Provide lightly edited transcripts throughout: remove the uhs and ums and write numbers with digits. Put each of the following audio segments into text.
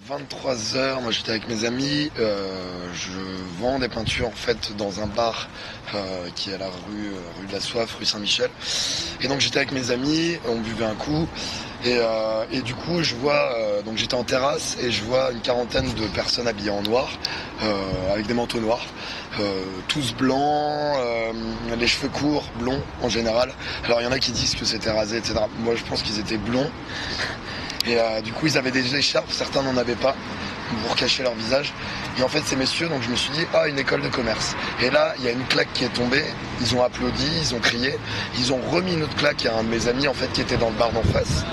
23 h, moi j'étais avec mes amis, je vends des peintures en fait dans un bar qui est à la rue de la Soif, rue Saint-Michel. Et donc j'étais avec mes amis, on buvait un coup et du coup je vois, donc j'étais en terrasse et je vois une quarantaine de personnes habillées en noir, avec des manteaux noirs, tous blancs, les cheveux courts, blonds en général. Alors il y en a qui disent que c'était rasé, etc. Moi je pense qu'ils étaient blonds. Et du coup ils avaient des écharpes, certains n'en avaient pas pour cacher leur visage. Et en fait ces messieurs, donc je me suis dit, ah, une école de commerce. Et là il y a une claque qui est tombée, ils ont applaudi, ils ont crié, ils ont remis une autre claque à un de mes amis en fait qui était dans le bar d'en face.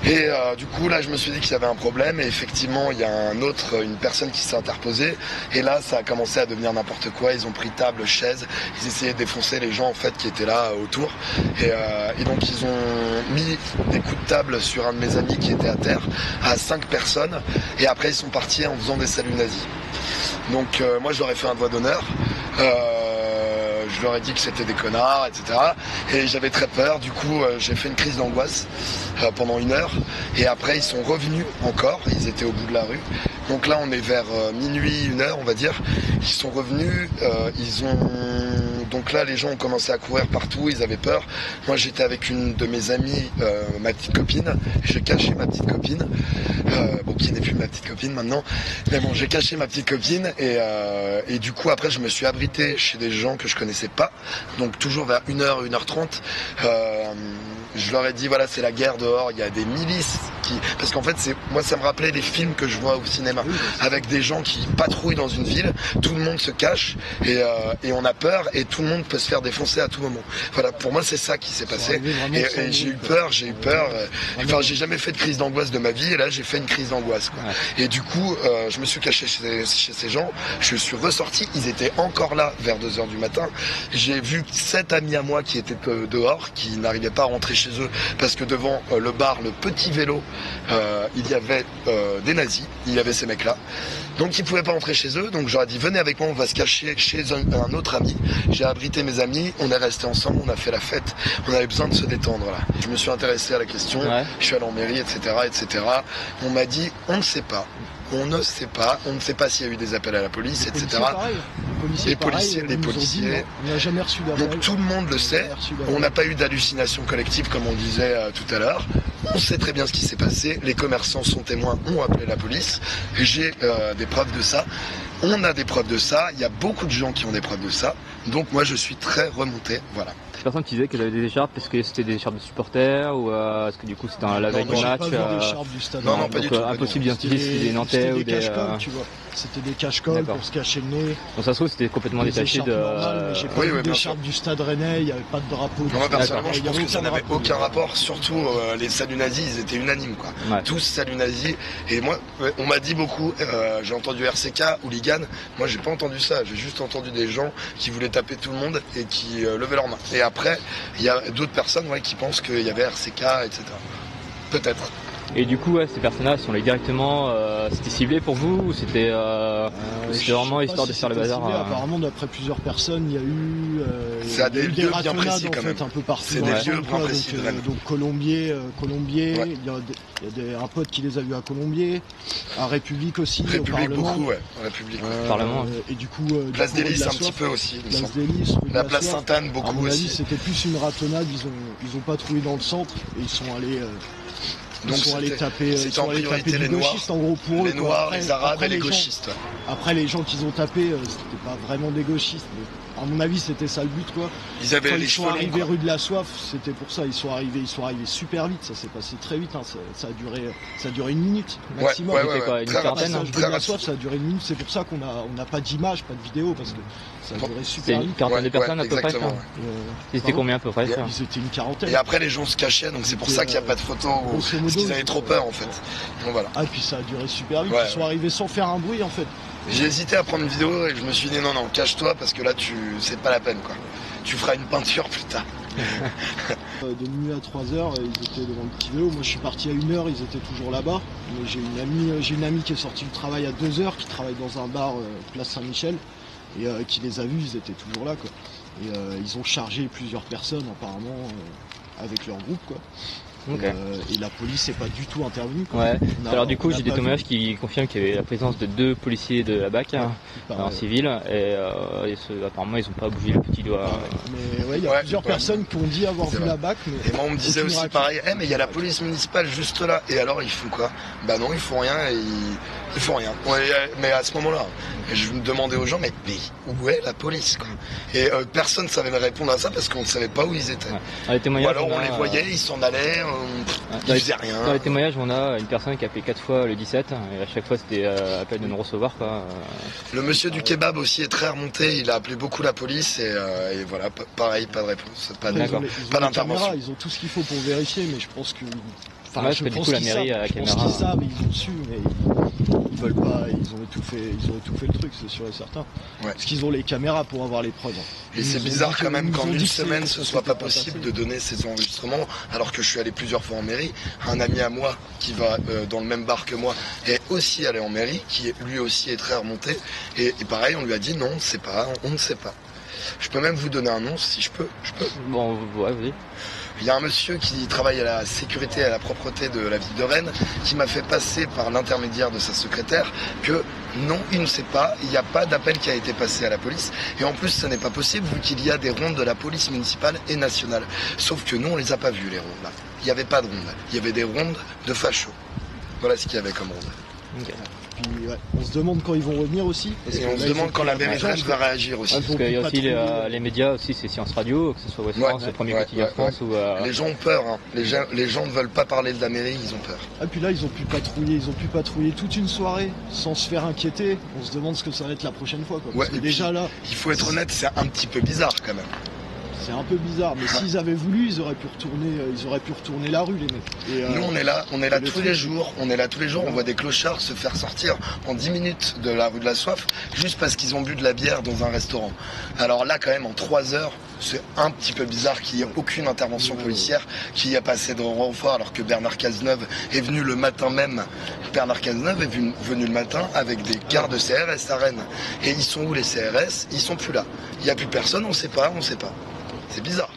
Et du coup là je me suis dit qu'il y avait un problème et effectivement il y a une personne qui s'est interposée et là ça a commencé à devenir n'importe quoi. Ils ont pris table, chaise, ils essayaient de défoncer les gens en fait qui étaient là autour et donc ils ont mis des coups de table sur un de mes amis qui était à terre à 5 personnes et après ils sont partis en faisant des saluts nazis. Donc moi je leur ai fait un doigt d'honneur. Je leur ai dit que c'était des connards, etc. Et j'avais très peur, du coup j'ai fait une crise d'angoisse pendant 1 heure. Et après ils sont revenus encore, ils étaient au bout de la rue. Donc là on est vers minuit, 1 heure on va dire. Ils sont revenus, donc là les gens ont commencé à courir partout, ils avaient peur. Moi j'étais avec une de mes amies, ma petite copine. J'ai caché ma petite copine, qui n'est plus ma petite copine maintenant. Mais bon, j'ai caché ma petite copine et du coup après je me suis abrité chez des gens que je connaissais pas. Donc toujours vers 1 h, 1 h 30. Je leur ai dit voilà c'est la guerre dehors, il y a des milices parce qu'en fait moi ça me rappelait les films que je vois au cinéma avec des gens qui patrouillent dans une ville, tout le monde se cache et on a peur et tout le monde peut se faire défoncer à tout moment. Voilà, pour moi c'est ça qui s'est passé et j'ai eu peur, enfin j'ai jamais fait de crise d'angoisse de ma vie et là j'ai fait une crise d'angoisse quoi. Et du coup je me suis caché chez ces gens, je suis ressorti, ils étaient encore là vers 2 h du matin. J'ai vu 7 amis à moi qui étaient dehors, qui n'arrivaient pas à rentrer chez eux parce que devant le bar, le petit vélo, il y avait des nazis, il y avait ces mecs là, donc ils pouvaient pas rentrer chez eux. Donc j'aurais dit venez avec moi, on va se cacher chez un autre ami. J'ai abrité mes amis, on est restés ensemble, on a fait la fête, on avait besoin de se détendre là. Je me suis intéressé à la question, je suis allé en mairie, etc. On m'a dit on ne sait pas. On ne sait pas, on ne sait pas s'il y a eu des appels à la police, etc. Les policiers, on n'a jamais reçu d'appel. Donc tout le monde le sait, on n'a pas eu d'hallucination collective comme on disait tout à l'heure. On sait très bien ce qui s'est passé, les commerçants sont témoins, ont appelé la police. J'ai des preuves de ça, on a des preuves de ça, il y a beaucoup de gens qui ont des preuves de ça. Donc moi je suis très remonté, voilà. Personne qui disait qu'elle avait des écharpes, est-ce que c'était des écharpes de supporters ou est-ce que du coup c'était la veille du match? Non, pas du tout. Impossible d'identifier si c'était des Nantais ou des cache-cols, tu vois. C'était des cache-cols pour se cacher le nez. Donc ça se trouve c'était complètement détaché de. J'ai pas vu d'écharpe du Stade Rennais, il n'y avait pas de drapeau. Moi personnellement je pense que ça n'avait aucun rapport, surtout les saluts nazis, ils étaient unanimes quoi. Tous saluts nazis. Et moi on m'a dit beaucoup, j'ai entendu RCK, hooligan, moi j'ai pas entendu ça, j'ai juste entendu des gens qui voulaient taper tout le monde et qui levaient leurs mains. Et après, il y a d'autres personnes qui pensent qu'il y avait RCK, etc. Peut-être. Et du coup, ces personnages sont allés directement, c'était ciblé pour vous ou c'était vraiment histoire de faire le bazar Apparemment, d'après plusieurs personnes, il y a eu c'est des lieux bien précis quand même. Un peu partout. C'est des lieux bien précis. Donc Colombier, il y a un pote qui les a vus à Colombier, à République aussi, République au Parlement. Beaucoup, République. Parlement. Et du coup, Place des Lys un petit peu aussi. Place des Lys, la place Sainte-Anne beaucoup à mon avis, aussi. c'était plus une ratonnade. Ils ont patrouillé dans le centre et ils sont allés. Donc ils sont allés taper, en priorité les Noirs, en gros pour eux. Les Noirs, les Arabes et les gauchistes. Après les gens qu'ils ont tapés, c'était pas vraiment des gauchistes. Mais à mon avis, c'était ça le but quoi. Ils avaient les cheveux longs. Ils sont arrivés rue de la Soif, c'était pour ça. Ils sont arrivés super vite. Ça s'est passé très vite. Hein. Ça a duré 1 minute maximum. Une quarantaine. Rue de la Soif, ça a duré 1 minute. C'est pour ça qu'on n'a pas d'image, pas de vidéo parce que ça a duré super vite. Une quarantaine de personnes à peu près. Ils étaient combien à peu près? Ils étaient une quarantaine. Et après les gens se cachaient, donc c'est pour ça qu'il n'y a pas de photos. Parce qu'ils avaient trop peur en fait. Donc voilà. Ah et puis ça a duré super vite. Ils sont arrivés sans faire un bruit en fait. J'ai hésité à prendre une vidéo et je me suis dit non, cache-toi parce que là c'est pas la peine quoi. Tu feras une peinture plus tard. De minuit à 3 h, ils étaient devant le petit vélo. Moi je suis parti à 1 h, ils étaient toujours là-bas. Mais j'ai une amie qui est sortie du travail à 2 h, qui travaille dans un bar place Saint-Michel et qui les a vus, ils étaient toujours là quoi. Et ils ont chargé plusieurs personnes apparemment avec leur groupe quoi. Ok. Et la police n'est pas du tout intervenue, quoi. Ouais. On a- Alors du coup, on a j'ai des pas témoignages qui confirment qu'il y avait la présence de 2 policiers de la BAC en Pareil. civil apparemment ils n'ont pas bougé le petit doigt. Mais ouais, il y a Ouais, plusieurs ouais. personnes qui ont dit avoir C'est vu vrai. la BAC, mais Et moi, on me disait aucune aussi réaction. pareil, mais il y a la police municipale juste là. Et alors, ils font quoi? Bah non, ils font rien et ils font rien. Ouais, mais à ce moment-là, et je me demandais aux gens, mais où est la police, quoi? Et personne ne savait me répondre à ça parce qu'on ne savait pas où ils étaient. Ouais. Dans les Ou témoignages, alors on a, les voyait, ils s'en allaient, ils faisaient rien. Dans les témoignages, on a une personne qui a appelé 4 fois le 17 et à chaque fois c'était appel de non recevoir quoi. Le monsieur du kebab aussi est très remonté, il a appelé beaucoup la police et voilà, pareil, pas de réponse, pas Après, D'accord. ils ont pas les d'intervention. caméras, ils ont tout ce qu'il faut pour vérifier, mais je pense que. Ouais, parce que du coup, la mairie a la je pense caméra. qu'ils savent, ils ont su, mais ils veulent pas, ils ont étouffé le truc, c'est sûr et certain. Ouais. Parce qu'ils ont les caméras pour avoir les preuves. Et Ils c'est nous ont bizarre dit quand que- même ils nous qu'en ont une dit que semaine ça ce soit s'était pas possible passé. de donner ces enregistrements alors que je suis allé plusieurs fois en mairie. Un ami à moi qui va dans le même bar que moi est aussi allé en mairie, qui lui aussi est très remonté. Et pareil, on lui a dit non, on ne sait pas. Je peux même vous donner un nom si je peux. Bon, ouais, vas-y. Il y a un monsieur qui travaille à la sécurité et à la propreté de la ville de Rennes qui m'a fait passer par l'intermédiaire de sa secrétaire que non, il ne sait pas, il n'y a pas d'appel qui a été passé à la police. Et en plus, ce n'est pas possible vu qu'il y a des rondes de la police municipale et nationale. Sauf que nous, on les a pas vues, les rondes là. Il n'y avait pas de rondes. Il y avait des rondes de fachos. Voilà ce qu'il y avait comme ronde. Okay. Puis, ouais, on se demande quand ils vont revenir aussi. Parce Et que on là, se ils demande ont quand la pris mairie de chance, Rennes va réagir aussi. Ouais, Parce qu'il y a aussi les médias aussi, c'est Science Radio, que ce soit West Ouais, France, le premier ouais, quotidien ouais, de France ou Les gens ont peur, hein. Les gens ne veulent pas parler de la mairie, ils ont peur. Ah, puis là, ils ont pu patrouiller toute une soirée sans se faire inquiéter. On se demande ce que ça va être la prochaine fois, quoi. Parce Ouais, que et déjà là, Il faut être honnête, c'est un petit peu bizarre quand même. c'est un peu bizarre. Mais s'ils avaient voulu, ils auraient pu retourner la rue, les mecs. Et, Nous on est là le tous truc, les jours, on voit des clochards se faire sortir en 10 minutes de la rue de la Soif juste parce qu'ils ont bu de la bière dans un restaurant. Alors là quand même en 3 heures, c'est un petit peu bizarre qu'il n'y ait aucune intervention policière, qu'il n'y ait pas assez de renforts alors que Bernard Cazeneuve est venu le matin même. Bernard Cazeneuve est venu le matin avec des gardes de CRS à Rennes. Et ils sont où les CRS? Ils sont plus là. Il n'y a plus personne, on sait pas. C'est bizarre.